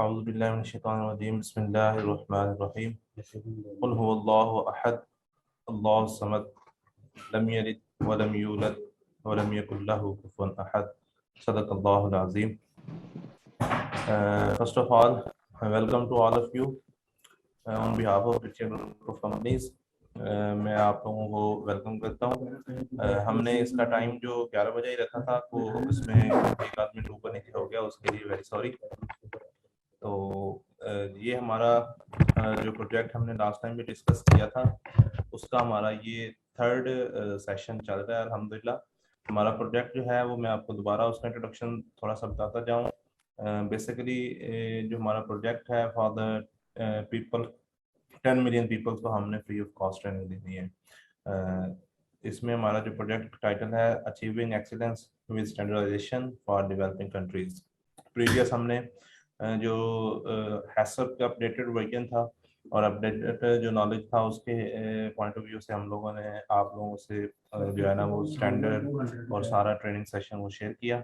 अऊज़ु बिल्लाहि मिनश शैतानिर रजीम बिस्मिल्लाहिर रहमानिर रहीम कुल हुवल्लाहु अहद अल्लाहुस समद लम यलिद व लम यूलद व लम यकुल लहु कुफुवन अहद सदक़ल्लाहुल अज़ीम। First of all, welcome to all of you on behalf of GITCHIA Group of companies. मैं आप लोगों को वेलकम करता हूँ। हमने इसका टाइम जो 11 बजे ही रखा था, तो इसमें एक आध मिनट ऊपर नीचे हो गया, उसके लिए वेरी सॉरी। तो ये हमारा जो प्रोजेक्ट हमने लास्ट टाइम भी डिस्कस किया था, उसका हमारा ये थर्ड सेशन चल रहा है अल्हम्दुलिल्लाह। हमारा प्रोजेक्ट जो है वो मैं आपको दोबारा उसका इंट्रोडक्शन थोड़ा सा बताता जाऊँ। बेसिकली जो हमारा प्रोजेक्ट है for the people 10 million peoples को हमने फ्री ऑफ कॉस्ट ट्रेनिंग देनी है। इसमें हमारा जो प्रोजेक्ट टाइटल है achieving excellence with standardization for developing countries. Previous हमने जो हैसअप का अपडेटेड वर्जन था और अपडेटेड जो नॉलेज था, उसके पॉइंट ऑफ व्यू से हम लोगों ने आप लोगों से जो है ना वो स्टैंडर्ड और सारा ट्रेनिंग सेशन वो शेयर किया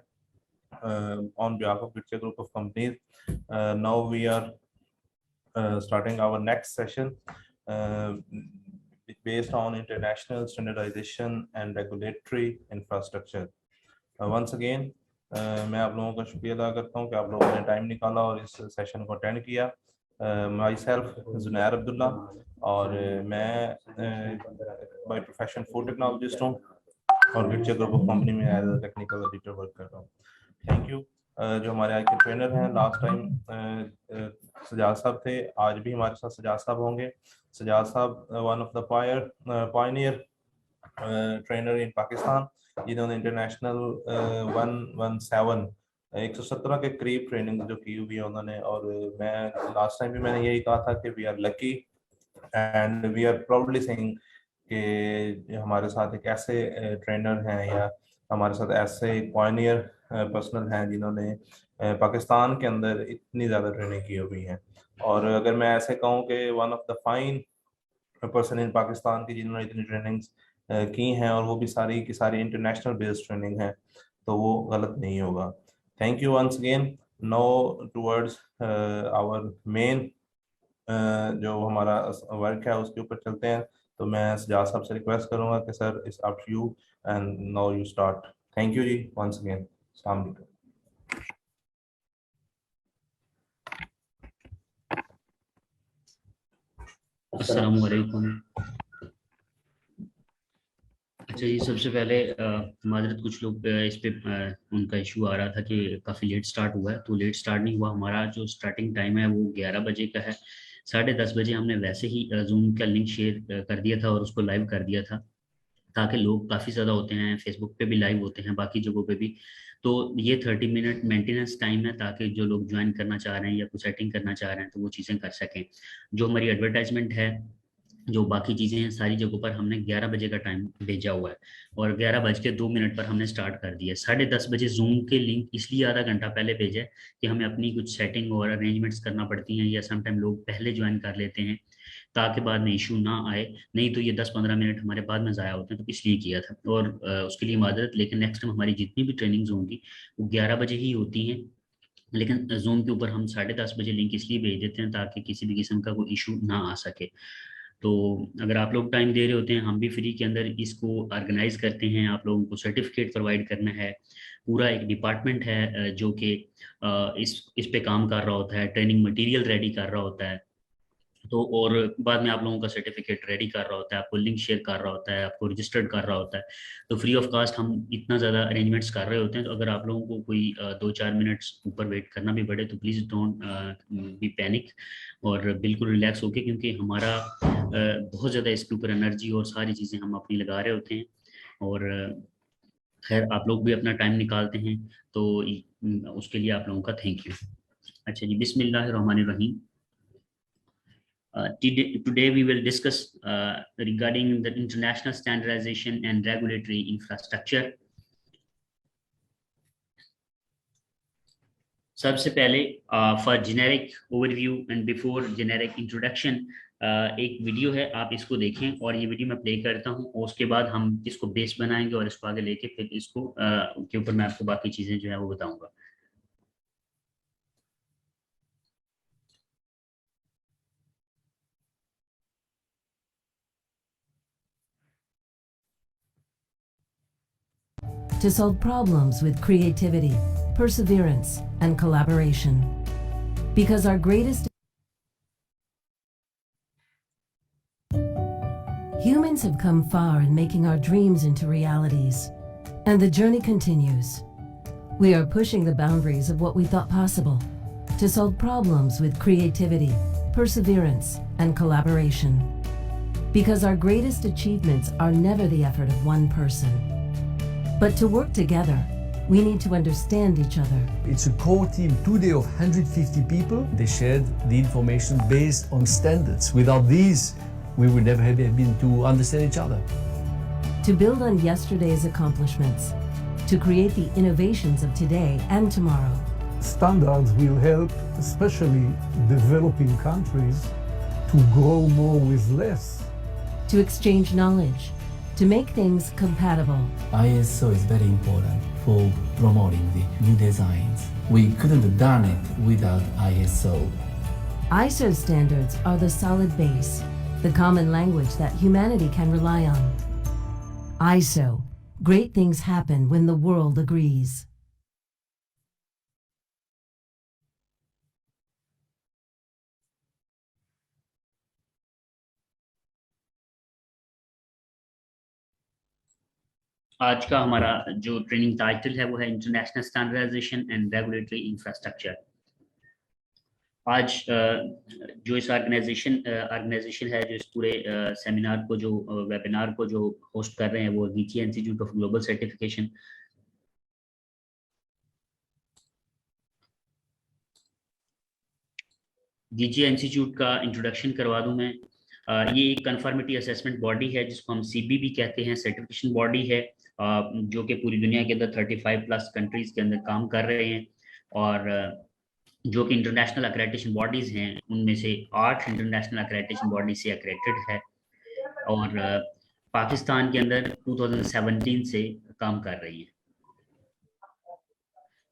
on behalf of GITCHIA Group of companies. Now we are starting our next session based on international standardization and regulatory infrastructure. Once again, मैं आप लोगों का शुक्रिया अदा करता हूँ कि आप लोगों ने टाइम निकाला और इस सेशन को अटेंड किया। माई सेल्फ जुनैर अब्दुल्ला, और मैं बाय प्रोफेशन फूड टेक्नोलॉजिस्ट हूँ और GITCHIA Group of कंपनी में as a technical editor work कर रहा हूँ। Thank you. जो हमारे आज के ट्रेनर हैं, लास्ट टाइम सजाद साहब थे, आज भी हमारे साथ सजाद साहब होंगे। सजाद साहब one of the Pioneer trainer in Pakistan, जिन्होंने इंटरनेशनल 117 के करीब ट्रेनिंग जो की हुई है उन्होंने। और मैं लास्ट टाइम भी मैंने यही कहा था कि we are lucky and we are proudly saying कि हमारे साथ एक ऐसे ट्रेनर हैं या हमारे साथ ऐसे पायनियर पर्सनल हैं जिन्होंने पाकिस्तान के अंदर इतनी ज़्यादा ट्रेनिंग की हुई है। और अगर मैं ऐसे कहूँ कि one of the fine person in Pakistan की जिन्होंने इतनी ट्रेनिंग्स की हैं, और वो भी सारी की सारी इंटरनेशनल बेस्ड ट्रेनिंग है, तो वो गलत नहीं होगा। Thank you once again. No towards our main जो हमारा वर्क है उसके ऊपर चलते हैं। तो मैं सजाद साहब से रिक्वेस्ट करूंगा कि sir it's up to you and now you start. Thank you ji once again. अस्सलाम वालेकुम। अस्सलाम वालेकुम। अच्छा जी, सबसे पहले माजरत, कुछ लोग इस पे उनका इशू आ रहा था कि काफ़ी लेट स्टार्ट हुआ है। तो लेट स्टार्ट नहीं हुआ, हमारा जो स्टार्टिंग टाइम है वो 11 बजे का है। 10:30 बजे हमने वैसे ही जूम का लिंक शेयर कर दिया था और उसको लाइव कर दिया था, ताकि लोग काफ़ी ज़्यादा होते हैं, फेसबुक पे भी लाइव होते हैं, बाकी जगहों पे भी। तो ये 30 मिनट मेंटेनेंस टाइम है, ताकि जो लोग ज्वाइन करना चाह रहे हैं या कुछ सेटिंग करना चाह रहे हैं तो वो चीज़ें कर सकें। जो हमारी एडवर्टाइजमेंट है, जो बाकी चीज़ें हैं, सारी जगहों पर हमने 11 बजे का टाइम भेजा हुआ है और 11:02 पर हमने स्टार्ट कर दिया। 10:30 बजे जूम के लिंक इसलिए आधा घंटा पहले भेजा है कि हमें अपनी कुछ सेटिंग और अरेंजमेंट्स करना पड़ती हैं, या समटाइम लोग पहले ज्वाइन कर लेते हैं ताकि बाद में इशू ना आए, नहीं तो ये 10-15 मिनट हमारे बाद में ज़ाया होते हैं। तो इसलिए किया था, और उसके लिए माजरत। लेकिन नेक्स्ट टाइम हमारी जितनी भी ट्रेनिंग्स होंगी वो 11 बजे ही होती हैं, लेकिन जूम के ऊपर हम 10:30 बजे लिंक इसलिए भेज देते हैं ताकि किसी भी किस्म का कोई इशू ना आ सके। तो अगर आप लोग टाइम दे रहे होते हैं, हम भी फ्री के अंदर इसको ऑर्गेनाइज करते हैं। आप लोगों को सर्टिफिकेट प्रोवाइड करना है, पूरा एक डिपार्टमेंट है जो कि इस पे काम कर रहा होता है, ट्रेनिंग मटेरियल रेडी कर रहा होता है। तो और बाद में आप लोगों का सर्टिफिकेट रेडी कर रहा होता है, आपको लिंक शेयर कर रहा होता है, आपको रजिस्टर्ड कर रहा होता है। तो फ्री ऑफ कास्ट हम इतना ज़्यादा अरेंजमेंट्स कर रहे होते हैं। तो अगर आप लोगों को कोई 2-4 मिनट्स ऊपर वेट करना भी पड़े तो प्लीज़ डोंट बी पैनिक, और बिल्कुल रिलैक्स होके, क्योंकि हमारा बहुत ज़्यादा इसके ऊपर एनर्जी और सारी चीज़ें हम अपनी लगा रहे होते हैं। और खैर, आप लोग भी अपना टाइम निकालते हैं, तो उसके लिए आप लोगों का थैंक यू। अच्छा जी, बिस्मिल्लाहिर्रहमानिर्रहीम। Today we will discuss regarding the international standardization and regulatory infrastructure. सबसे पहले for generic overview and before generic introduction एक वीडियो है, आप इसको देखें और ये वीडियो मैं प्ले करता हूँ, और उसके बाद हम इसको बेस बनाएंगे और इसको आगे लेके फिर इसको के ऊपर मैं आपको बाकी चीज़ें जो है वो बताऊंगा। to solve problems with creativity, perseverance, and collaboration. Because our greatest humans have come far in making our dreams into realities, and the journey continues. We are pushing the boundaries of what we thought possible to solve problems with creativity, perseverance, and collaboration. Because our greatest achievements are never the effort of one person. But to work together, we need to understand each other. It's a core team today of 150 people. They shared the information based on standards. Without these, we would never have been to understand each other. To build on yesterday's accomplishments, to create the innovations of today and tomorrow. Standards will help, especially developing countries, to grow more with less. To exchange knowledge, to make things compatible. ISO is very important for promoting the new designs. We couldn't have done it without ISO. ISO standards are the solid base, the common language that humanity can rely on. ISO, great things happen when the world agrees. आज का हमारा जो training title है वो है international standardization and regulatory infrastructure. आज जो इस ऑर्गेनाइजेशन है जो इस पूरे सेमिनार को जो वेबिनार को जो होस्ट कर रहे हैं वो GITCHIA institute of global certification. GITCHIA institute का इंट्रोडक्शन करवा दूं मैं। ये एक कंफर्मिटी असेसमेंट बॉडी है जिसको हम CB भी कहते हैं, सर्टिफिकेशन बॉडी है जो कि पूरी दुनिया के अंदर 35 प्लस कंट्रीज के अंदर काम कर रहे हैं और जो कि इंटरनेशनल अक्रेडिटेशन बॉडीज हैं उनमें से 8 इंटरनेशनल अक्रेडिटेशन बॉडी से अक्रेडिटेड है और पाकिस्तान के अंदर 2017 से काम कर रही है।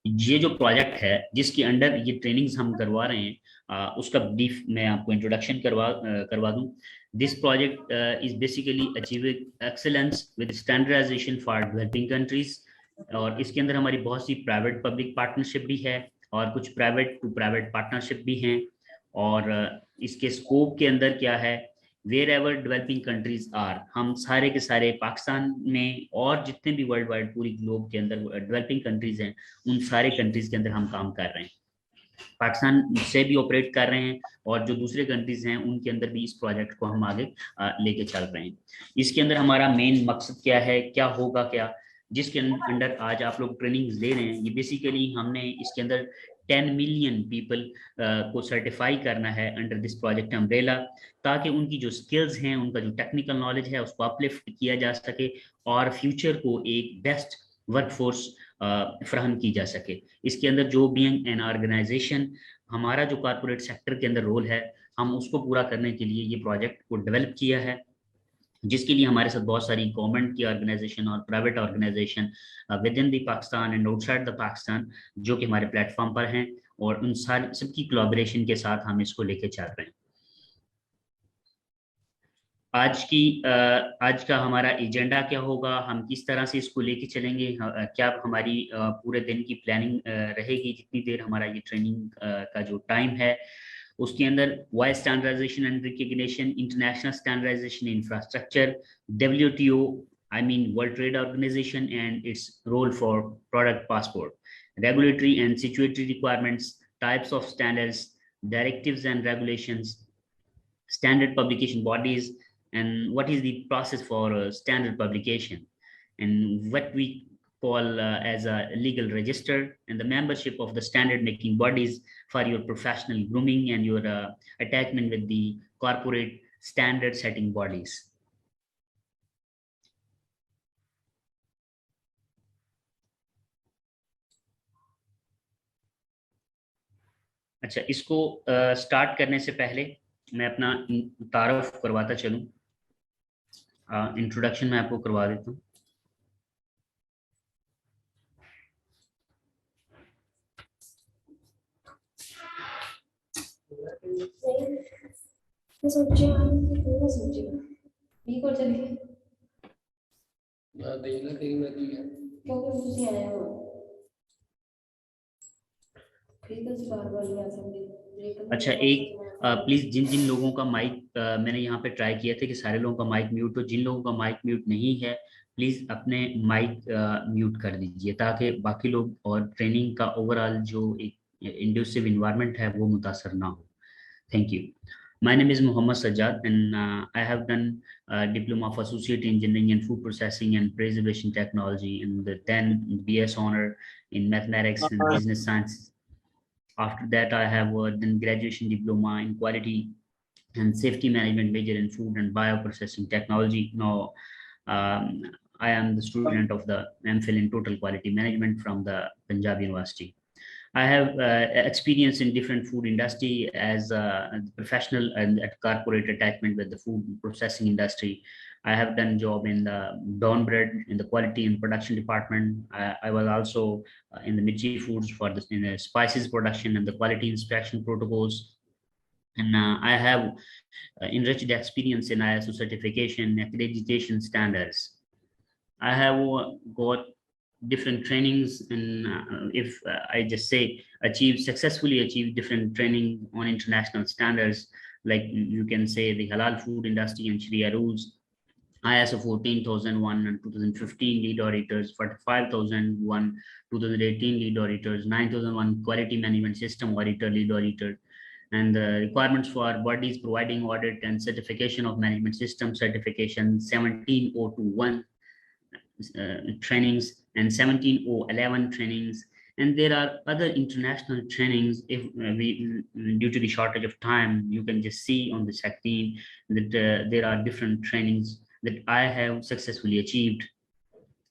ये जो प्रोजेक्ट है जिसके अंडर ये ट्रेनिंग्स हम करवा रहे हैं उसका ब्रीफ मैं आपको इंट्रोडक्शन करवा दूं। This project is basically achieving excellence with standardization for developing countries और इसके अंदर हमारी बहुत सी प्राइवेट पब्लिक पार्टनरशिप भी है और कुछ प्राइवेट टू प्राइवेट पार्टनरशिप भी हैं और इसके स्कोप के अंदर क्या है, wherever developing countries are, हम सारे के सारे पाकिस्तान में और जितने भी वर्ल्ड वाइड पूरी ग्लोब के अंदर डेवलपिंग कंट्रीज हैं उन सारे कंट्रीज के अंदर हम काम कर रहे हैं। पाकिस्तान से भी ऑपरेट कर रहे हैं और जो दूसरे कंट्रीज हैं उनके अंदर भी इस प्रोजेक्ट को हम आगे लेके चल रहे हैं। इसके अंदर हमारा मेन मकसद क्या है, क्या होगा क्या, जिसके अंडर आज आप लोग ट्रेनिंग्स ले रहे हैं, ये बेसिकली हमने इसके अंदर 10 मिलियन पीपल को सर्टिफाई करना है अंडर दिस प्रोजेक्ट अम्ब्रेला ताकि उनकी जो स्किल्स हैं, उनका जो टेक्निकल नॉलेज है उसको अपलिफ्ट किया जा सके और फ्यूचर को एक बेस्ट वर्कफोर्स फ्राहम की जा सके। इसके अंदर जो बीइंग एन ऑर्गेनाइजेशन हमारा जो कॉर्पोरेट सेक्टर के अंदर रोल है हम उसको पूरा करने के लिए ये प्रोजेक्ट को डेवलप किया है, जिसके लिए हमारे साथ बहुत सारी गवर्नमेंट की ऑर्गेनाइजेशन और private organization within the Pakistan and outside the Pakistan जो कि हमारे प्लेटफॉर्म पर हैं और उन सारी सबकी कोलैबोरेशन के साथ हम इसको लेके चल रहे हैं। आज का हमारा एजेंडा क्या होगा, हम किस तरह से इसको लेके चलेंगे, क्या हमारी पूरे दिन की प्लानिंग रहेगी, जितनी देर हमारा ये ट्रेनिंग का जो टाइम है उसके अंदर why standardization and recognition, international standardization infrastructure, WTO I mean World Trade Organization and its role for product passport, regulatory and statutory requirements, types of standards, directives and regulations, standard publication bodies, and what is the process for standard publication, and what we call as a legal register, and the membership of the standard making bodies for your professional grooming and your attachment with the corporate standard setting bodies. अच्छा, इसको start करने से पहले मैं अपना तारुफ करवाता चलूं। इंट्रोडक्शन मैं आपको करवा देता हूँ। अच्छा, एक प्लीज जिन जिन लोगों का माइक मैंने यहाँ पे ट्राई किया था कि सारे लोगों का माइक म्यूट हो, जिन लोगों का माइक म्यूट नहीं है प्लीज अपने माइक म्यूट कर दीजिए ताकि बाकी लोग और ट्रेनिंग का ओवरऑल जो एक इंड्यूसिव इन्वायरमेंट है वो मुतासर ना हो। Thank you. My name is Muhammad Sajjad, and I have done Diploma of Associate Engineering in Food Processing and Preservation Technology, and then BS honor in Mathematics and Business Science. After that, I have done Graduation Diploma in Quality and Safety Management, major in Food and Bioprocessing Technology. Now, I am the student of the MPhil in Total Quality Management from the Punjab University. I have experience in different food industry as a professional and at corporate attachment with the food processing industry. I have done job in the Dawn Bread in the quality and production department. I was also in the Michi Foods for in the spices production and the quality inspection protocols. And I have enriched experience in ISO certification, accreditation standards. I have got different trainings, and if I just say successfully achieve different training on international standards, like you can say the halal food industry and Sharia rules, ISO 14001 and 2015 lead auditors, 45001 2018 lead auditors, 9001 quality management system auditor lead auditor, and the requirements for bodies providing audit and certification of management system certification 17021 trainings and 17011 trainings. And there are other international trainings. If we, due to the shortage of time, you can just see on the screen that there are different trainings that I have successfully achieved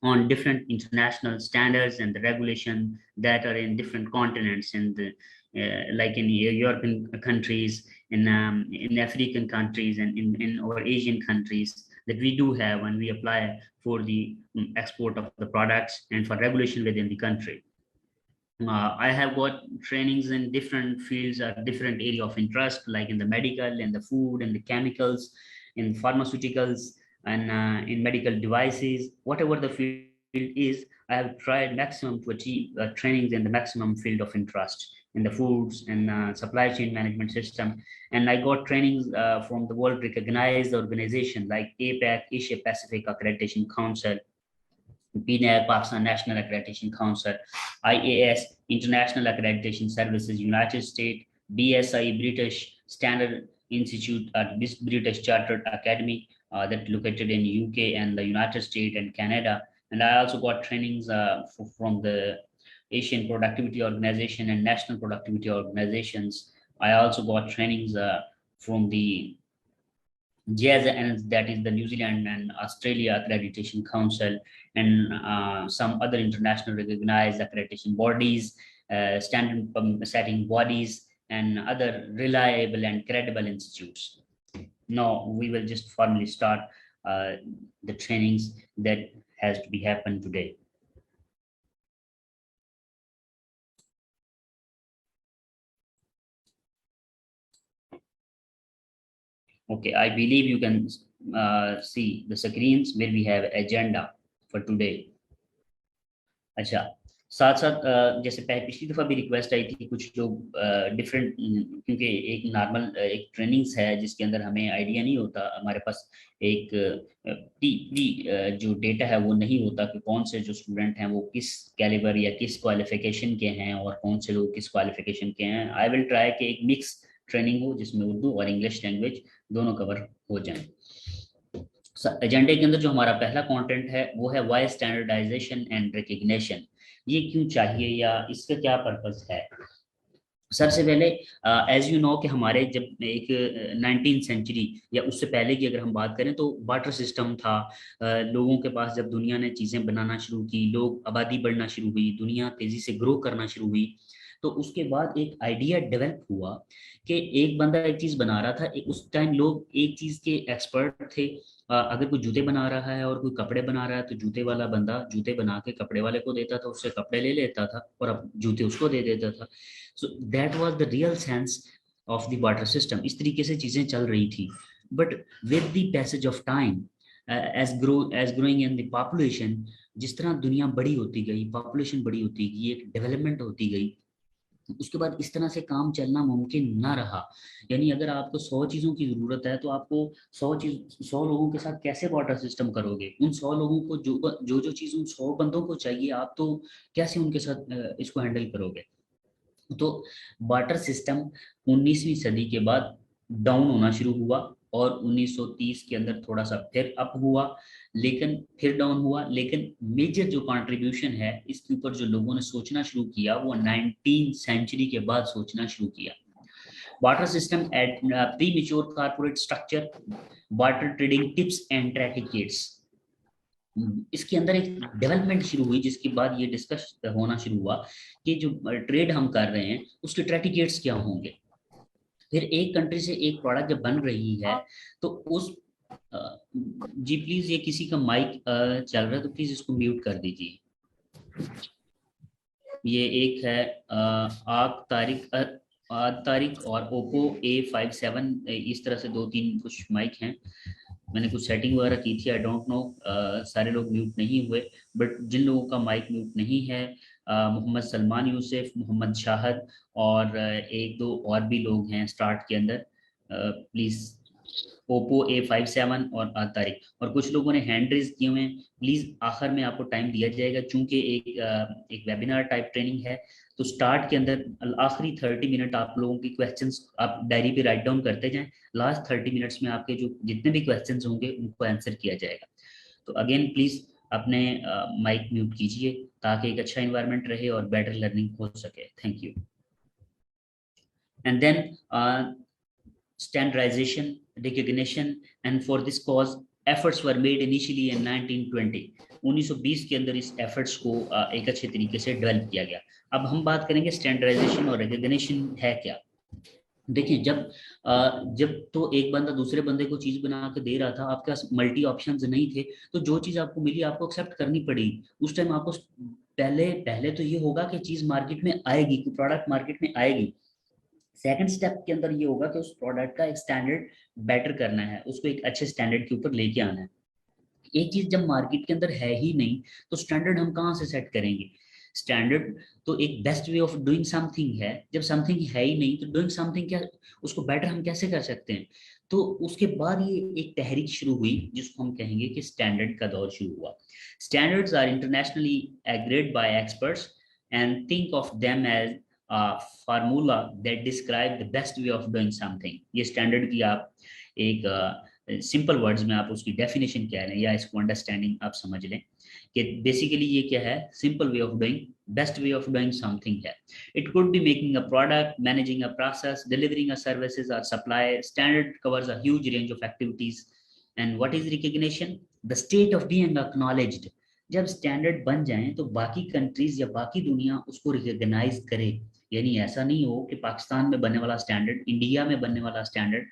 on different international standards and the regulation that are in different continents, in the like in European countries, in African countries, and in our Asian countries, that we do have when we apply for the export of the products and for regulation within the country. I have got trainings in different fields or different area of interest, like in the medical and the food and the chemicals, in pharmaceuticals, and in medical devices. Whatever the field is, I have tried maximum to achieve trainings in the maximum field of interest in the foods and supply chain management system. And I got trainings from the world recognized organization like APAC, Asia Pacific Accreditation Council, PNAC, Pakistan National Accreditation Council, IAS, International Accreditation Services, United States, BSI, British Standard Institute, British Chartered Academy, that located in UK and the United States and Canada. And I also got trainings from the Asian Productivity Organization and National Productivity Organizations. I also got trainings from the GITCHIA, and that is the New Zealand and Australia Accreditation Council, and some other international recognized accreditation bodies, standard setting bodies, and other reliable and credible institutes. Now we will just formally start the trainings that has to be happened today. Okay, I believe you can see the screens where we have agenda for today. अच्छा, साथ साथ जैसे पिछली दफ़ा भी request आई थी कुछ लोग डिफरेंट, क्योंकि एक नॉर्मल एक ट्रेनिंग्स है जिसके अंदर हमें आइडिया नहीं होता, हमारे पास एक जो डेटा है वो नहीं होता कि कौन से जो स्टूडेंट हैं वो किस कैलिबर या किस क्वालिफिकेशन के हैं और कौन से लोग किस क्वालिफिकेशन के हैं. आई विल ट्राई कि एक मिक्स ट्रेनिंग हो जिसमें उर्दू और इंग्लिश लैंग्वेज दोनों कवर हो जाएं. एजेंडे के अंदर जो हमारा पहला कंटेंट है वो है वाई स्टैंडर्डाइजेशन एंड रिकग्निशन. ये क्यों चाहिए या इसका क्या पर्पस है. सबसे पहले एज यू नो कि हमारे जब एक 19th सेंचुरी या उससे पहले की अगर हम बात करें तो वाटर सिस्टम था. लोगों के पास जब दुनिया ने चीज़ें बनाना शुरू की, लोग आबादी बढ़ना शुरू हुई, दुनिया तेज़ी से ग्रो करना शुरू हुई, तो उसके बाद एक आइडिया डेवलप हुआ कि एक बंदा एक चीज़ बना रहा था. उस टाइम लोग एक चीज़ के एक्सपर्ट थे. अगर कोई जूते बना रहा है और कोई कपड़े बना रहा है तो जूते वाला बंदा जूते बना के कपड़े वाले को देता था, उससे कपड़े ले लेता था और अब जूते उसको दे देता था. So that was the real sense of the water system. इस तरीके से चीज़ें चल रही थी. But with the passage of time, as growing in the population, जिस तरह दुनिया बड़ी होती गई, पॉपुलेशन बड़ी होती गई, एक डेवलपमेंट होती गई, उसके बाद इस तरह से काम चलना मुमकिन ना रहा। यानी अगर आपको 100 चीज़ों की ज़रूरत है तो आपको 100 लोगों के साथ कैसे वाटर सिस्टम करोगे? उन 100 लोगों को जो चीज़ उन 100 बंदों को चाहिए, आप तो कैसे उनके साथ इसको हैंडल करोगे? तो वाटर सिस्टम 19वीं सदी के बाद डाउन होना शुरू हुआ और 1930 के अंदर थोड़ा सा फिर अप हुआ, लेकिन फिर डाउन हुआ। लेकिन मेजर जो कंट्रीब्यूशन है इसके ऊपर जो लोगों ने सोचना शुरू किया वो 19th सेंचुरी के बाद सोचना शुरू किया। Water system at premature corporate structure, water trading tips and ट्रैटिकेट्स, इसके अंदर एक डेवलपमेंट शुरू हुई, जिसके बाद ये डिस्कस होना शुरू हुआ कि जो ट्रेड हम कर रहे हैं उसके ट्रैटिकेट्स क्या होंगे। फिर एक कंट्री से एक प्रोडक्ट जब बन रही है तो उस जी प्लीज ये किसी का माइक चल रहा है तो प्लीज इसको म्यूट कर दीजिए। ये एक है आग तारिक और ओप्पो A57, इस तरह से 2-3 कुछ माइक हैं। मैंने कुछ सेटिंग वगैरह की थी, आई डोंट नो सारे लोग म्यूट नहीं हुए, बट जिन लोगों का माइक म्यूट नहीं है, मोहम्मद सलमान यूसुफ, मोहम्मद शाहद और एक दो और भी लोग हैं स्टार्ट के अंदर, प्लीज ओप्पो A57 और तारिक, और कुछ लोगों ने हैंड रेज किए हुए हैं। प्लीज आखिर में आपको टाइम दिया जाएगा, चूंकि एक वेबिनार टाइप ट्रेनिंग है, तो स्टार्ट के अंदर आखिरी 30 मिनट आप लोगों की क्वेश्चंस आप डायरी पे राइट डाउन करते जाएं। लास्ट 30 मिनट्स में आपके जो जितने भी क्वेश्चंस होंगे उनको आंसर किया जाएगा। तो अगेन प्लीज अपने माइक म्यूट कीजिए ताकि एक अच्छा इन्वायरमेंट रहे और बेटर लर्निंग हो सके। Thank you. And then standardization, recognition, and for this cause efforts were made initially in 1920। 1920 के अंदर इस एफर्ट्स को एक अच्छे तरीके से डेवलप किया गया। अब हम बात करेंगे स्टैंडर्डाइजेशन और रिकॉग्निशन है क्या। देखिए, जब तो एक बंदा दूसरे बंदे को चीज बना के दे रहा था, आपके पास मल्टी ऑप्शंस नहीं थे, तो जो चीज आपको मिली आपको एक्सेप्ट करनी पड़ी। उस टाइम आपको पहले तो ये होगा कि चीज मार्केट में आएगी, प्रोडक्ट मार्केट में आएगी। सेकंड स्टेप के अंदर ये होगा कि उस प्रोडक्ट का एक स्टैंडर्ड बेटर करना है, उसको एक अच्छे स्टैंडर्ड के ऊपर लेके आना है। एक चीज जब मार्केट के अंदर है ही नहीं तो स्टैंडर्ड हम कहाँ से सेट करेंगे? स्टैंडर्ड तो एक best way of doing something है। जब समथिंग है ही नहीं तो डूइंग समथिंग क्या, उसको बेटर हम कैसे कर सकते हैं? तो उसके बाद ये एक तहरीक शुरू हुई जिसको हम कहेंगे कि स्टैंडर्ड का दौर शुरू हुआ। Standards are internationally agreed by experts and think of them as formula that describe the best way of doing something. ये स्टैंडर्ड की आप एक सिंपल वर्ड्स में आप उसकी डेफिनेशन क्या है या इसको अंडरस्टैंडिंग आप समझ लें कि बेसिकली ये क्या है, simple way of doing, best way of doing something है। It could be making a product, managing a process, delivering a services और supply. Standard covers a huge range of activities. And what is recognition? The state of being acknowledged. जब standard बन जाए तो बाकी countries या बाकी दुनिया उसको रिकॉग्नाइज करे। यानी ऐसा नहीं हो कि पाकिस्तान में बनने वाला स्टैंडर्ड, इंडिया में बनने वाला स्टैंडर्ड,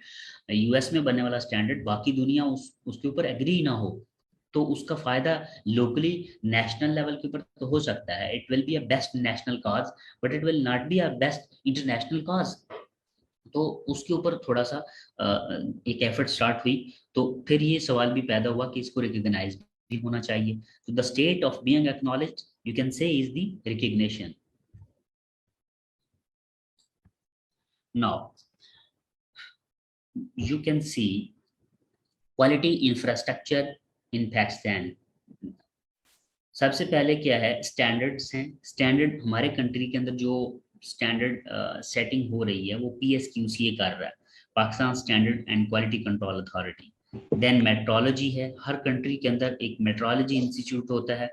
यूएस में बनने वाला स्टैंडर्ड बाकी दुनिया उसके ऊपर एग्री ना हो। तो उसका फायदा लोकली नेशनल लेवल के ऊपर तो हो सकता है, it will be a best national cause, but it will not be a best international cause. तो उसके ऊपर थोड़ा सा एक एफर्ट स्टार्ट हुई। तो फिर ये सवाल भी पैदा हुआ कि इसको रिकॉग्नाइज भी होना चाहिए। तो the state of being acknowledged you can say is the recognition. Now you can see quality infrastructure in Pakistan। सबसे पहले क्या है, स्टैंडर्ड्स हैं। स्टैंडर्ड हमारे कंट्री के अंदर जो स्टैंडर्ड सेटिंग हो रही है वो PSQCA कर रहा है, Pakistan standard and quality control authority. Then metrology है, हर कंट्री के अंदर एक मेट्रोलॉजी इंस्टीट्यूट होता है,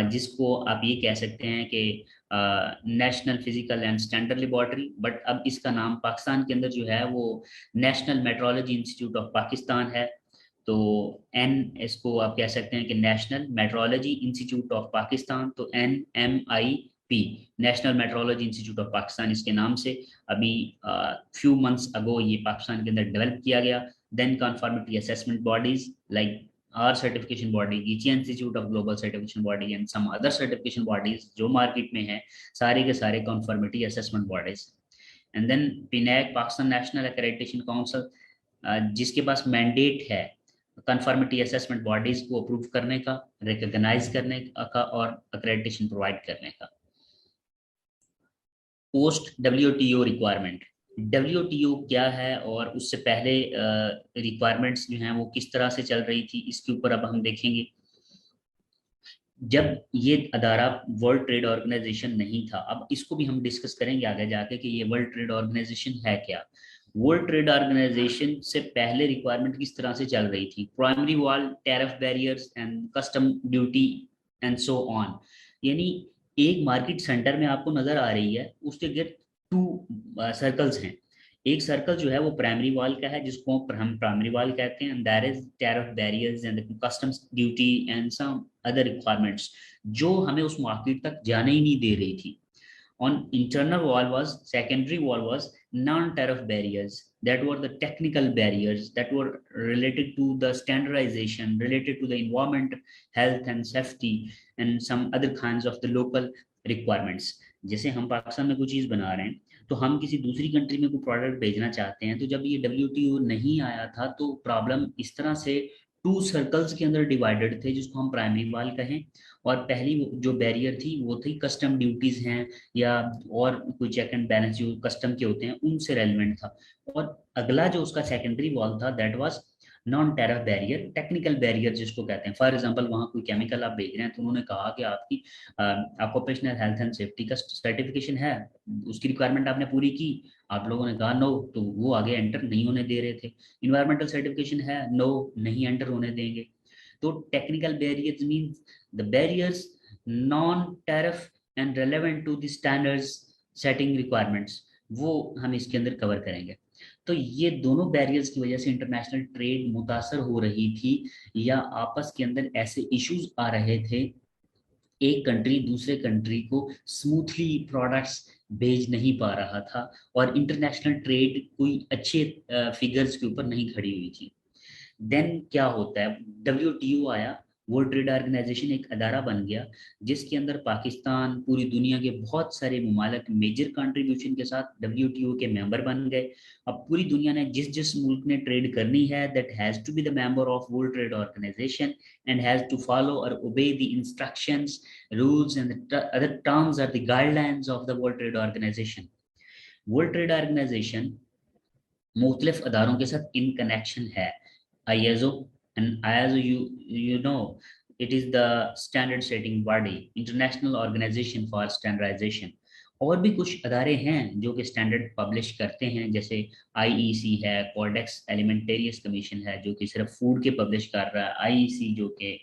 जिसको आप ये कह सकते हैं कि national physical and standard laboratory, but अब इसका नाम पाकिस्तान के अंदर जो है वो national metrology institute of Pakistan है। तो एन इसको आप कह सकते हैं कि national metrology institute of Pakistan, तो NMIP, national metrology institute of Pakistan इसके नाम से अभी फ्यू मंथ्स अगो ये पाकिस्तान के अंदर डेवलप किया गया। Then conformity assessment bodies like our certification body, GITCHIA Institute of Global Certification Body and some other certification bodies जो मार्केट में है, सारे के सारे conformity assessment bodies। and then PNAC, Pakistan national accreditation council, जिसके पास मैंडेट है कंफर्मिटी असेसमेंट बॉडीज को approve करने का, रिकॉग्नाइज करने का और अक्रेडिटेशन प्रोवाइड करने का। पोस्ट WTO रिक्वायरमेंट, WTO क्या है और उससे पहले रिक्वायरमेंट्स जो हैं वो किस तरह से चल रही थी, इसके ऊपर अब हम देखेंगे। जब ये अदारा वर्ल्ड ट्रेड ऑर्गेनाइजेशन नहीं था, अब इसको भी हम डिस्कस करेंगे आगे जाके कि ये वर्ल्ड ट्रेड ऑर्गेनाइजेशन है क्या। वर्ल्ड ट्रेड ऑर्गेनाइजेशन से पहले रिक्वायरमेंट किस तरह से चल रही थी, primary wall, tariff barriers and custom duty and so on. यानी एक मार्केट सेंटर में आपको नजर आ रही है, उसके गिर्द 2 सर्कल्स हैं। एक सर्कल जो है वो प्राइमरी वॉल का है, जिसको हम प्राइमरी वॉल कहते हैं, and that is tariff barriers and customs duty and some other requirements जो हमें उस मार्केट तक जाने ही नहीं दे रही थी। On internal wall was, secondary wall was non-tariff barriers, that were the technical barriers that were related to the standardization, related to the environment, health and safety and some other kinds of the local requirements. जैसे हम पाकिस्तान में कोई चीज़ बना रहे हैं तो हम किसी दूसरी कंट्री में कोई प्रोडक्ट भेजना चाहते हैं, तो जब ये WTO नहीं आया था तो प्रॉब्लम इस तरह से 2 सर्कल्स के अंदर डिवाइडेड थे, जिसको हम प्राइमरी वाल कहें। और पहली जो बैरियर थी वो थी कस्टम ड्यूटीज हैं या और कोई चेक एंड बैलेंस जो कस्टम के होते हैं उनसे रेलिवेंट था। और अगला जो उसका सेकेंडरी वॉल था that was non tariff barrier, technical barrier जिसको कहते हैं। फॉर एग्जांपल वहाँ कोई केमिकल आप भेज रहे हैं तो उन्होंने कहा कि आपकी ऑक्यूपेशनल हेल्थ एंड सेफ्टी का सर्टिफिकेशन है, उसकी रिक्वायरमेंट आपने पूरी की, आप लोगों ने कहा नो, तो वो आगे एंटर नहीं होने दे रहे थे। इन्वायरमेंटल सर्टिफिकेशन है, नो, नहीं एंटर होने देंगे। तो technical barriers means the barriers non tariff and relevant to the standards setting requirements, वो हम इसके अंदर कवर करेंगे। तो ये दोनों बैरियर्स की वजह से इंटरनेशनल ट्रेड मुतासर हो रही थी या आपस के अंदर ऐसे इश्यूज आ रहे थे, एक कंट्री दूसरे कंट्री को स्मूथली प्रोडक्ट्स भेज नहीं पा रहा था और इंटरनेशनल ट्रेड कोई अच्छे फिगर्स के ऊपर नहीं खड़ी हुई थी। देन क्या होता है, WTO आया, वर्ल्ड ट्रेड ऑर्गेनाइजेशन एक अदारा बन गया जिसके अंदर पाकिस्तान, पूरी दुनिया के बहुत सारे ममालिक मेजर कंट्रीब्यूशन के साथ WTO के मेंबर बन गए। अब पूरी दुनिया ने जिस जिस मुल्क ने ट्रेड करनी है that has to be the member of world trade organization and has to follow or obey the instructions, rules and other terms are the guidelines of the world trade organization. World trade organization मुख्तलिफ अदारों के साथ in connection है। ISO, and ISO you know it is the standard setting body, international organization for standardization। और भी कुछ अदारे हैं जो कि स्टैंडर्ड पब्लिश करते हैं, जैसे IEC है, कोडेक्स एलिमेंटेरियस कमीशन है जो कि सिर्फ फूड के पब्लिश कर रहा है, IEC जो कि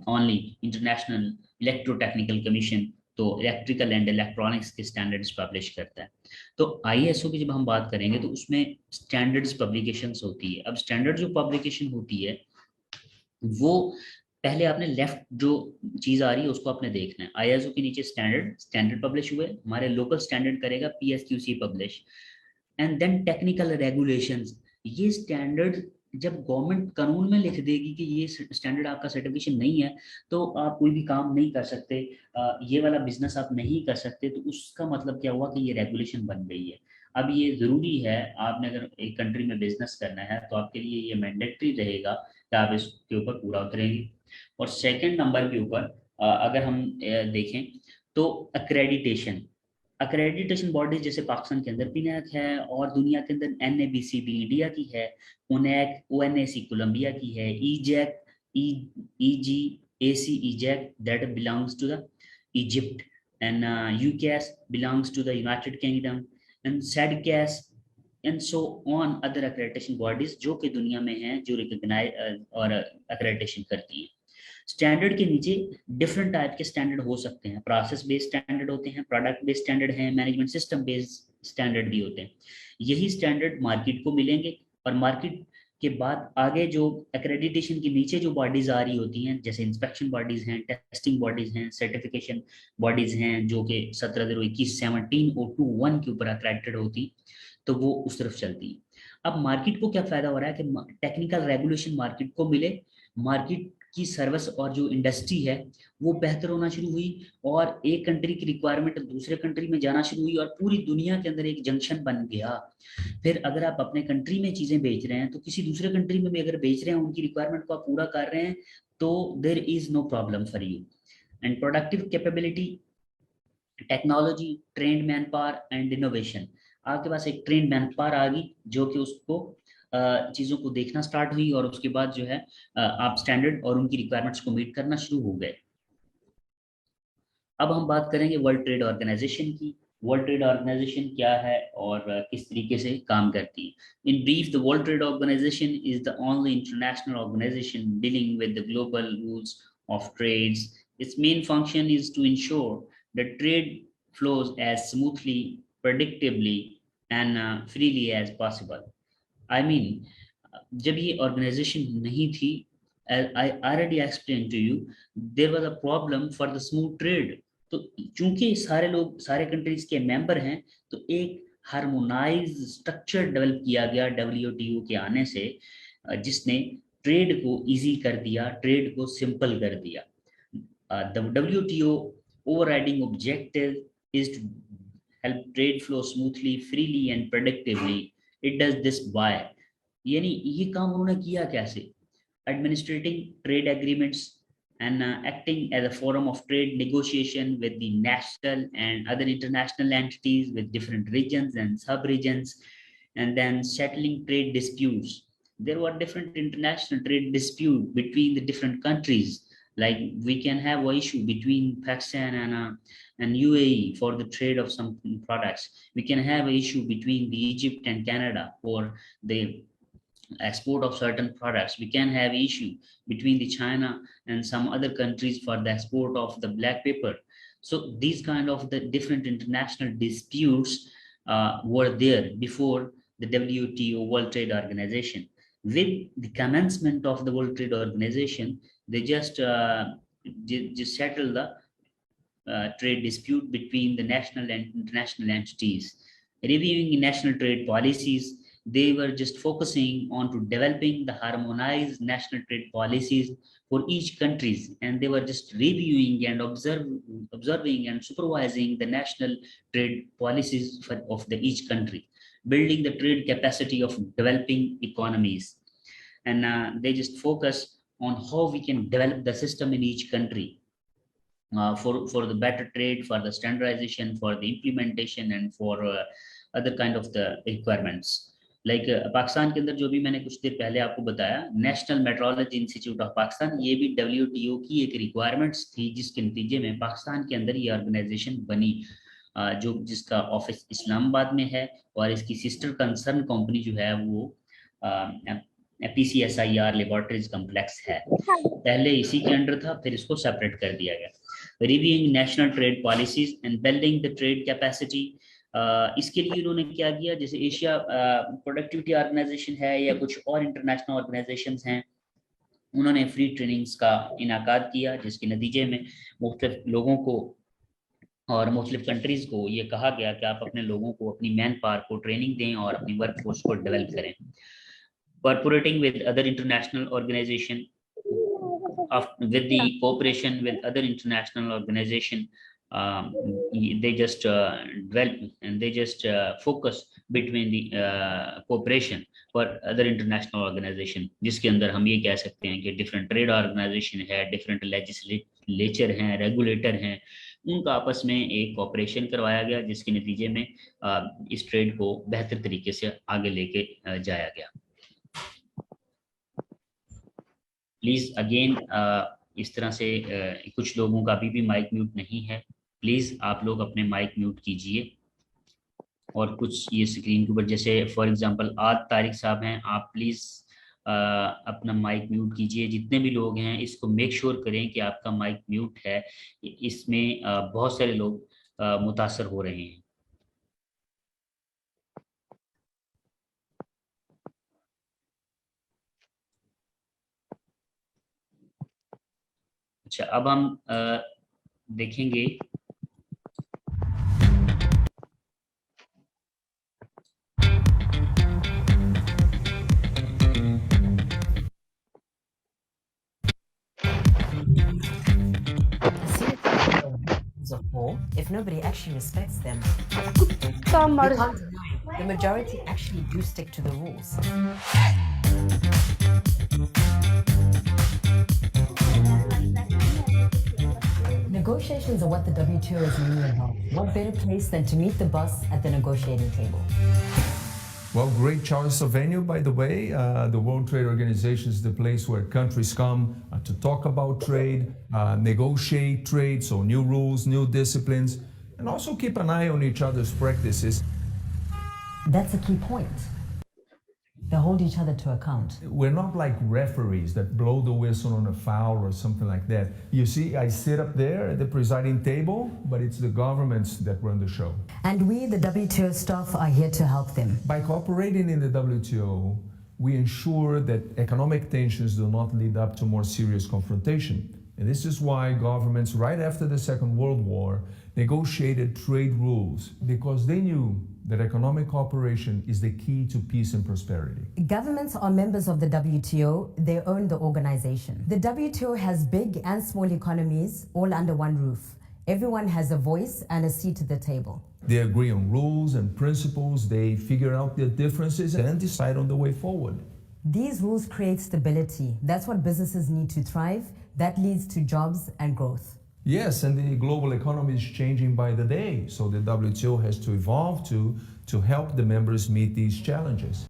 ओनली इंटरनेशनल इलेक्ट्रोटेक्निकल कमीशन, तो इलेक्ट्रिकल एंड इलेक्ट्रॉनिक्स के स्टैंडर्ड्स पब्लिश करता है। तो ISO की जब हम बात करेंगे तो उसमें स्टैंडर्ड्स पब्लिकेशंस होती है। अब स्टैंडर्ड जो पब्लिकेशन होती है वो पहले आपने लेफ्ट जो चीज आ रही है उसको आपने देखना है। ISO के नीचे स्टैंडर्ड पब्लिश हुए, हमारे लोकल स्टैंडर्ड करेगा PSQC publish, and then technical regulations. ये स्टैंडर्ड जब गवर्नमेंट कानून में लिख देगी कि ये स्टैंडर्ड आपका सर्टिफिकेशन नहीं है तो आप कोई भी काम नहीं कर सकते, ये वाला बिजनेस आप नहीं कर सकते, तो उसका मतलब क्या हुआ कि ये रेगुलेशन बन गई है। अब ये ज़रूरी है, आपने अगर एक कंट्री में बिजनेस करना है तो आपके लिए ये मैंडेटरी रहेगा कि आप इसके ऊपर पूरा उतरेंगे। और सेकेंड नंबर के ऊपर अगर हम देखें तो अक्रेडिटेशन बॉडीज जैसे पाकिस्तान के अंदर पिनाक है और दुनिया के अंदर NABCB इंडिया की है, ONAC कोलंबिया की है, EGAC that belongs to the Egypt, and UCAS belongs to the United Kingdom, and SADCAS and so on other accreditation bodies जो कि दुनिया में हैं जो रिकॉग्नाइज और अक्रेडिटेशन करती हैं। स्टैंडर्ड के नीचे डिफरेंट टाइप के स्टैंडर्ड हो सकते हैं, प्रोसेस बेस्ड स्टैंडर्ड होते हैं, प्रोडक्ट बेस्ड स्टैंडर्ड हैं, मैनेजमेंट सिस्टम बेस्ड स्टैंडर्ड भी होते हैं। यही स्टैंडर्ड मार्केट को मिलेंगे और मार्केट के बाद आगे जो एक्रेडिटेशन के नीचे जो बॉडीज आ रही होती हैं, जैसे इंस्पेक्शन बॉडीज हैं, टेस्टिंग बॉडीज हैं, सर्टिफिकेशन बॉडीज हैं जो कि 17/021 के ऊपर अक्रेडिटेड होती, तो वो उस तरफ चलती है। अब मार्केट को क्या फायदा हो रहा है कि टेक्निकल रेगुलेशन मार्केट को मिले, मार्केट की सर्विस और जो इंडस्ट्री है वो बेहतर होना शुरू हुई, और एक कंट्री की रिक्वायरमेंट दूसरे कंट्री में जाना शुरू हुई, और पूरी दुनिया के अंदर एक जंक्शन बन गया। फिर अगर आप अपने कंट्री में चीजें बेच रहे हैं तो किसी दूसरे कंट्री में भी अगर बेच रहे हैं, उनकी रिक्वायरमेंट को आप पूरा कर रहे हैं, तो there is no problem for you. And productive capability, technology, trained manpower and innovation. आपके पास एक ट्रेंड मैन पावर आ गई जो कि उसको चीज़ों को देखना स्टार्ट हुई, और उसके बाद जो है आप स्टैंडर्ड और उनकी रिक्वायरमेंट्स को मीट करना शुरू हो गए। अब हम बात करेंगे वर्ल्ड ट्रेड ऑर्गेनाइजेशन की। वर्ल्ड ट्रेड ऑर्गेनाइजेशन क्या है और किस तरीके से काम करती है। In brief, the world trade organisation is the only international organisation dealing with the global rules of trades. Its main function is to ensure the trade flows as smoothly, predictably and freely as possible. I mean, जब ये organisation नहीं थी, I already explained to you, there was a problem for the smooth trade. तो चूंकि सारे लोग सारे countries के मेंबर हैं, तो एक हार्मोनाइज स्ट्रक्चर डेवलप किया गया WTO के आने से, जिसने ट्रेड को इजी कर दिया, ट्रेड को सिंपल कर दिया। The WTO overriding objective is to help trade flow smoothly, freely and predictably. It does this by, यानी ये काम उन्होंने किया कैसे? Administrating trade agreements and acting as a forum of trade negotiation with the national and other international entities with different regions and sub-regions, and then settling trade disputes. There were different international trade disputes between the different countries. Like we can have an issue between Pakistan and UAE for the trade of some products. We can have an issue between the Egypt and Canada for the export of certain products. We can have issue between the China and some other countries for the export of the black pepper. So these kind of the different international disputes were there before the WTO, World Trade Organization. With the commencement of the World Trade Organization, they just settle the trade dispute between the national and international entities. Reviewing national trade policies, they were just focusing on to developing the harmonized national trade policies for each countries, and they were just reviewing and observing and supervising the national trade policies of the each country, building the trade capacity of developing economies. And they just focus on how we can develop the system in each country for the better trade, for the standardization, for the implementation and for other kind of the requirements. Like Pakistan के अंदर जो भी मैंने कुछ देर पहले आपको बताया, national metrology institute of Pakistan, ये भी WTO की एक रिक्वायरमेंट्स थी, जिसके नतीजे में पाकिस्तान के अंदर ये ऑर्गेनाइजेशन बनी, जो जिसका ऑफिस इस्लामाबाद में है, और इसकी सिस्टर कंसर्न कंपनी जो है वो PCSIR लेबोरेटरीज कम्प्लेक्स है। पहले इसी के अंडर था, फिर इसको सेपरेट कर दिया गया। Reviewing national trade policies and building the trade capacity, इसके लिए उन्होंने क्या किया, जैसे एशिया प्रोडक्टिविटी ऑर्गेनाइजेशन है या कुछ और इंटरनेशनल ऑर्गेनाइजेशंस हैं, उन्होंने फ्री ट्रेनिंग्स का इनाकाद किया, जिसके नतीजे में मुख्तलिफ लोगों को और मुख्तलिफ कंट्रीज को ये कहा गया कि आप अपने लोगों को, अपनी मैन पावर को ट्रेनिंग दें और अपनी वर्क फोर्स को डेवलप करें। Cooperating with other international organization, with the cooperation with other international organization, they just develop and they just focus between the cooperation for other international organization, जिसके अंदर हम ये कह सकते हैं कि different trade organization है, different legislature हैं, regulator हैं, उनका आपस में एक कॉपरेशन करवाया गया, जिसके नतीजे में इस ट्रेड को बेहतर तरीके से आगे लेके जाया गया। प्लीज अगेन इस तरह से कुछ लोगों का अभी भी माइक म्यूट नहीं है, प्लीज आप लोग अपने माइक म्यूट कीजिए। और कुछ ये स्क्रीन के ऊपर जैसे फॉर एग्जांपल आद तारिक साहब हैं, आप प्लीज अपना माइक म्यूट कीजिए। जितने भी लोग हैं इसको मेक श्योर करें कि आपका माइक म्यूट है, इसमें बहुत सारे लोग मुतासर हो रहे हैं। अच्छा, अब हम देखेंगे Or if nobody actually respects them, So you can't deny the majority actually do stick to the rules. Negotiations are what the WTO is mainly about. What better place than to meet the boss at the negotiating table? Well, great choice of venue, by the way. The World Trade Organization is the place where countries come to talk about trade, negotiate trade, so new rules, new disciplines, and also keep an eye on each other's practices. That's a key point. They hold each other to account. We're not like referees that blow the whistle on a foul or something like that. You see, I sit up there at the presiding table, but it's the governments that run the show. And we, the WTO staff, are here to help them. By cooperating in the WTO, we ensure that economic tensions do not lead up to more serious confrontation. And this is why governments, right after the Second World War, negotiated trade rules, because they knew that economic cooperation is the key to peace and prosperity. Governments are members of the WTO. They own the organization. The WTO has big and small economies all under one roof. Everyone has a voice and a seat at the table. They agree on rules and principles. They figure out their differences and decide on the way forward. These rules create stability. That's what businesses need to thrive. That leads to jobs and growth. Yes, and the global economy is changing by the day, so the WTO has to evolve to help the members meet these challenges.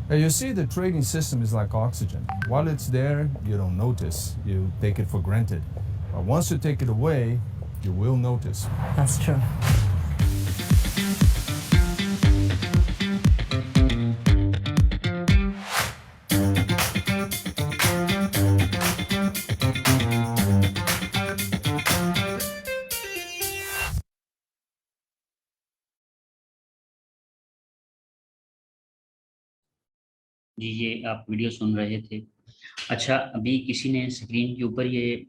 You see, the trading system is like oxygen. While it's there, you don't notice. You take it for granted. But once you take it away, you will notice. That's true. जी, ये आप video सुन रहे थे। अच्छा, अभी किसी ने screen के ऊपर ये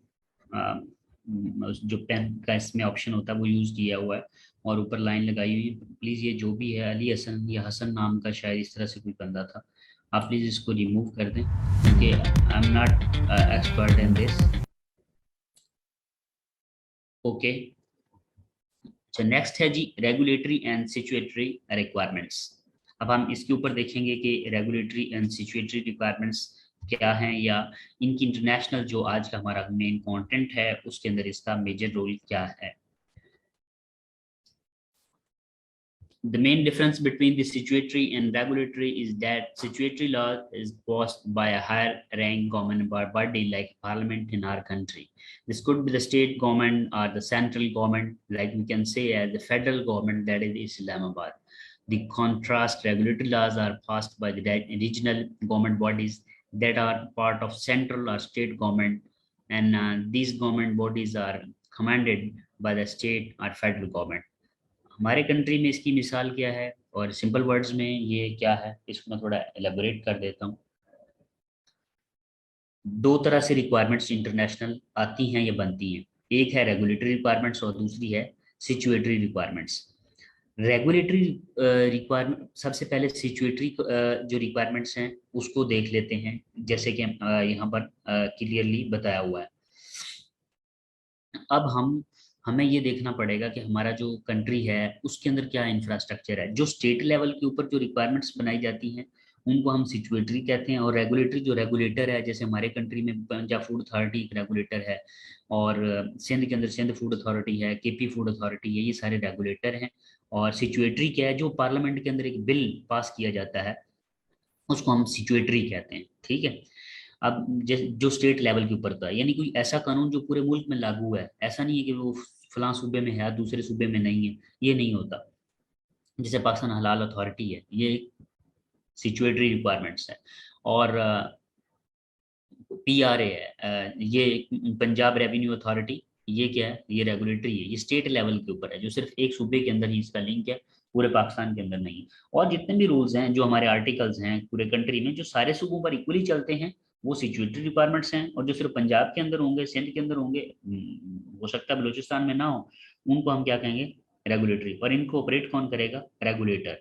जो पेन का इसमें ऑप्शन होता है वो यूज़ किया हुआ है और ऊपर लाइन लगाई हुई है। प्लीज़ ये जो भी है, अली हसन या हसन नाम का शायद इस तरह से कोई बंदा था, आप प्लीज़ इसको रिमूव कर दें क्योंकि I am not expert in this. Okay, तो नेक्स्ट है जी रेगुलेटरी एंड सिचुएटरी रिक्वायरमेंट्स। अब हम इसके ऊपर देखेंगे कि रेगुलेटरी एंड सिचुएटरी रिक्वायरमेंट्स क्या हैं या इनकी इंटरनेशनल जो आज का हमारा मेन कंटेंट है उसके अंदर इसका मेजर रोल क्या है। The main difference between the situatory and regulatory is that situatory law is passed by a higher rank government body like parliament in our country. This could be the state government or the central government, like we can say as the federal government, that is Islamabad. The contrast regulatory laws are passed by the regional government bodies that are part of central or state government, and these government bodies are commanded by the state or federal government. हमारे country में इसकी मिसाल क्या है और simple words में ये क्या है, इसको मैं थोड़ा एलेबोरेट कर देता हूँ। दो तरह से रिक्वायरमेंट्स इंटरनेशनल आती हैं या बनती हैं, एक है रेगुलेटरी रिक्वायरमेंट्स और दूसरी है सिचुएटरी रिक्वायरमेंट्स। रेगुलेटरी रिक्वायरमेंट, सबसे पहले सिचुएटरी जो रिक्वायरमेंट्स हैं उसको देख लेते हैं, जैसे कि यहाँ पर क्लियरली बताया हुआ है। अब हमें ये देखना पड़ेगा कि हमारा जो कंट्री है उसके अंदर क्या इंफ्रास्ट्रक्चर है। जो स्टेट लेवल के ऊपर जो रिक्वायरमेंट्स बनाई जाती हैं उनको हम सिचुएटरी कहते हैं, और रेगुलेटरी जो रेगुलेटर है, जैसे हमारे कंट्री में पंजाब फूड अथॉरिटी एक रेगुलेटर है और सिंध के अंदर सिंध फूड अथॉरिटी है, केपी फूड अथॉरिटी है, ये सारे रेगुलेटर हैं। और सिचुएटरी क्या है, जो पार्लियामेंट के अंदर एक बिल पास किया जाता है उसको हम सिचुएटरी कहते हैं, ठीक है। अब जो स्टेट लेवल के ऊपर था, यानी कोई ऐसा कानून जो पूरे मुल्क में लागू है, ऐसा नहीं है कि वो फलां सूबे में है दूसरे सूबे में नहीं है, ये नहीं होता। जैसे पाकिस्तान हलाल अथॉरिटी है, ये सिचुएटरी रिक्वायरमेंट्स है, और PRA है, ये पंजाब रेवेन्यू अथॉरिटी, ये क्या है, ये रेगुलेटरी है, ये स्टेट लेवल के ऊपर है, जो सिर्फ एक सूबे के अंदर ही इसका लिंक है, पूरे पाकिस्तान के अंदर नहीं। और जितने भी रूल्स हैं, जो हमारे आर्टिकल्स हैं पूरे कंट्री में, जो सारे सूबों पर इक्वली चलते हैं, वो सिचुएटरी रिक्वायरमेंट्स हैं। और जो सिर्फ पंजाब के अंदर होंगे, सिंध के अंदर होंगे, हो सकता है बलूचिस्तान में ना हो, उनको हम क्या कहेंगे, रेगुलेटरी। और इनको ऑपरेट कौन करेगा, रेगुलेटर।